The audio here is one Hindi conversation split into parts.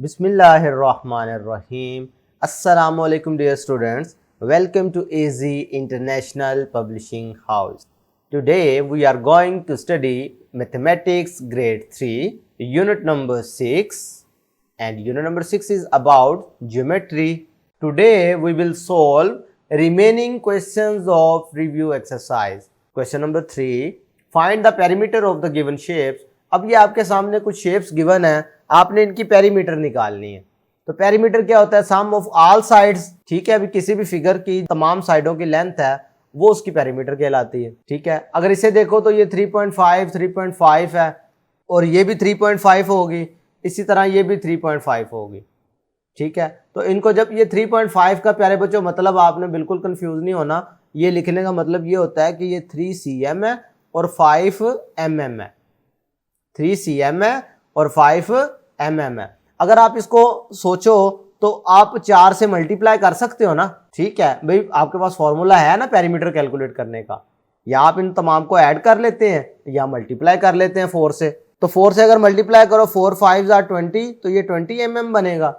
Bismillahirrahmanirrahim. Assalamu alaikum dear students. Welcome to AZ International Publishing House. Today we are going to study Mathematics Grade 3, Unit number 6, and Unit number 6 is about Geometry. Today we will solve remaining questions of review exercise. Question number 3. Find the perimeter of the given shapes. अब ये आपके सामने कुछ शेप्स गिवन है, आपने इनकी पेरीमीटर निकालनी है। तो पेरीमीटर क्या होता है? सम ऑफ ऑल साइड्स। ठीक है, अभी किसी भी फिगर की तमाम साइडों की लेंथ है वो उसकी पेरीमीटर कहलाती है। ठीक है, अगर इसे देखो तो ये 3.5 है और ये भी 3.5 होगी, इसी तरह ये भी 3.5 होगी। ठीक है, तो इनको जब ये 3.5 का प्यारे बच्चों मतलब आपने बिल्कुल कंफ्यूज नहीं होना। ये लिखने का मतलब ये होता है कि ये 3 cm है और 5 mm है। 3 cm है और 5 mm है। अगर आप इसको सोचो तो आप 4 से मल्टीप्लाई कर सकते हो ना। ठीक है भाई, आपके पास फॉर्मूला है ना पेरीमीटर कैलकुलेट करने का, या आप इन तमाम को ऐड कर लेते हैं या मल्टीप्लाई कर लेते हैं 4 से। तो 4 से अगर मल्टीप्लाई करो 4 5 are 20 तो ये 20 mm बनेगा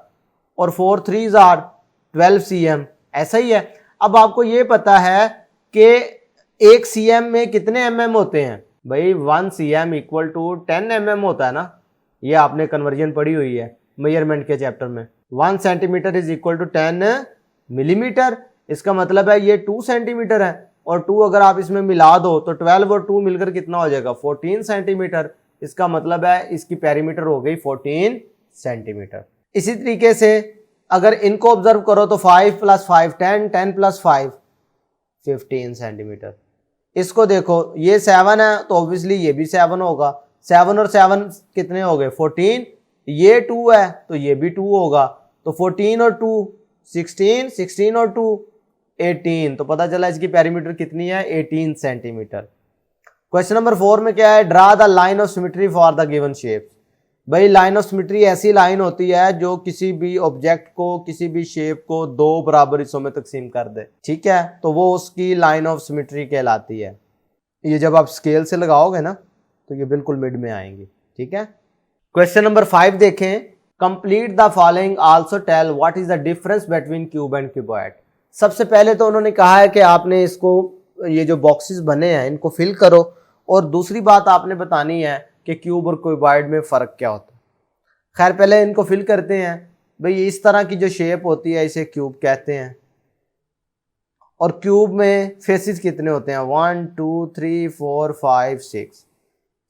और 4 3 are 12 cm। ऐसा ही है। अब आपको ये पता है कि 1 cm में कितने mm होते हैं? भाई 1 cm इक्वल टू 10 mm होता है ना। ये आपने कन्वर्जन पढ़ी हुई है मेजरमेंट के चैप्टर में। 1 centimetre is equal to 10 millimetre. इसका मतलब है ये 2 सेंटीमीटर है और 2 अगर आप इसमें मिला दो तो 12 और 2 मिलकर कितना हो जाएगा? 14 सेंटीमीटर। इसका मतलब है इसकी पेरीमीटर हो गई 14 सेंटीमीटर। इसी तरीके से अगर इनको ऑब्जर्व करो तो 5 + 5 10, 10 + 5 15 सेंटीमीटर। इसको देखो, ये 7 है तो ऑब्वियसली ये भी 7 होगा। 7 और 7 कितने हो गए? 14। ये 2 है तो ये भी 2 होगा। तो 14 और 2 16, 16 और 2 18। तो पता चला इसकी पेरीमीटर कितनी है? 18 सेंटीमीटर। क्वेश्चन नंबर 4 में क्या है? Draw the line of symmetry for the given shape. भाई लाइन ऑफ सिमेट्री ऐसी लाइन होती है जो किसी भी ऑब्जेक्ट को, किसी भी शेप को 2 बराबर हिस्सों में तकसीम कर दे। ठीक है, तो वो उसकी लाइन ऑफ सिमेट्री कहलाती है। ये जब आप स्केल से लगाओगे ना तो ये बिल्कुल मिड में आएंगी। ठीक है, क्वेश्चन नंबर 5 देखें। Complete the following, also tell what is the difference between cube and cuboid. सबसे पहले तो उन्होंने कहा है कि आपने इसको, ये जो बॉक्सेस बने हैं इनको फिल करो, और दूसरी बात आपने बतानी है कि क्यूब और क्यूबॉइड में फ़र्क क्या होता है। खैर पहले इनको फिल करते हैं। भाई इस तरह की जो शेप होती है इसे क्यूब कहते हैं। और क्यूब में फेसेस कितने होते हैं? 1 2 3 4 5 6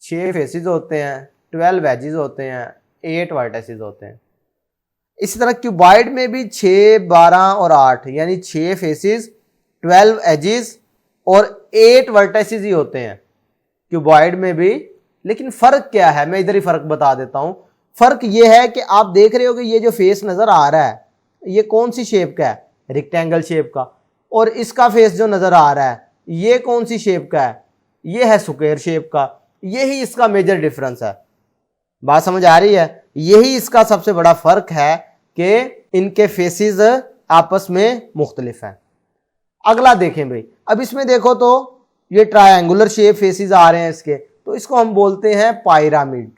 6 फेसेस होते हैं, 12 एजेस होते हैं, 8 वर्टिसेस होते हैं। इसी तरह क्यूबॉइड में भी 6 12 और 8 यानी 6 फेसेस, 12 एजेस और 8 वर्टिसेस ही होते हैं क्यूबॉइड में भी। लेकिन फर्क क्या है? मैं इधर ही फर्क बता देता हूं। फर्क ये है कि आप देख रहे हो कि ये जो फेस नजर आ रहा है ये कौन सी शेप का है? रेक्टेंगल शेप का। और इसका फेस जो नजर आ रहा है ये कौन सी शेप का है? ये है स्क्वायर शेप का। यही इसका मेजर डिफरेंस है। बात समझ आ रही है? यही इसका सबसे बड़ा फर्क है कि इनके फेसेस आपस में मुख्तलिफ हैं। अगला देखें भाई, अब इसमें देखो तो ये ट्रायंगुलर शेप फेसेस आ रहे हैं इसके, तो इसको हम बोलते हैं पायरामिड।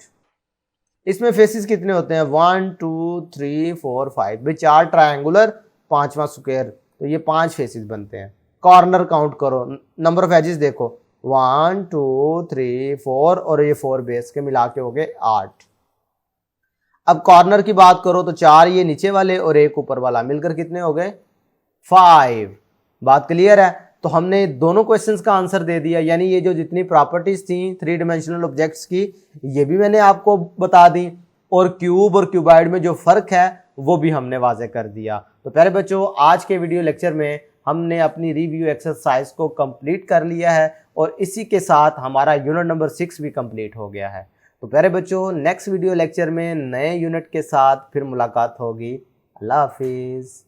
इसमें फेसेस कितने होते हैं? 1 2 3 4 5। भाई 4 ट्रायंगुलर, 5वां स्क्वायर, तो ये 5 फेसेस बनते हैं। कॉर्नर काउंट करो, नंबर ऑफ एजेस देखो, 1 2 3 4 और ये 4 बेस के मिला के हो गए 8। अब कॉर्नर की बात करो तो 4 ये नीचे वाले और 1 ऊपर वाला, मिलकर कितने हो गए? 5। बात क्लियर है? तो हमने दोनों क्वेश्चंस का आंसर दे दिया। यानी ये जो जितनी प्रॉपर्टीज थी 3 डायमेंशनल ऑब्जेक्ट्स की ये भी मैंने आपको बता दी, और क्यूब और क्यूबॉइड में जो फर्क है वो भी हमने वाज़ेह कर दिया। तो प्यारे बच्चों, आज के वीडियो लेक्चर में हमने अपनी रिव्यू एक्सरसाइज को कंप्लीट कर लिया है और इसी के साथ हमारा यूनिट नंबर 6 भी कंप्लीट हो गया है। तो प्यारे बच्चों, नेक्स्ट वीडियो लेक्चर में नए यूनिट के साथ फिर मुलाकात होगी। अल्लाह हाफिज़।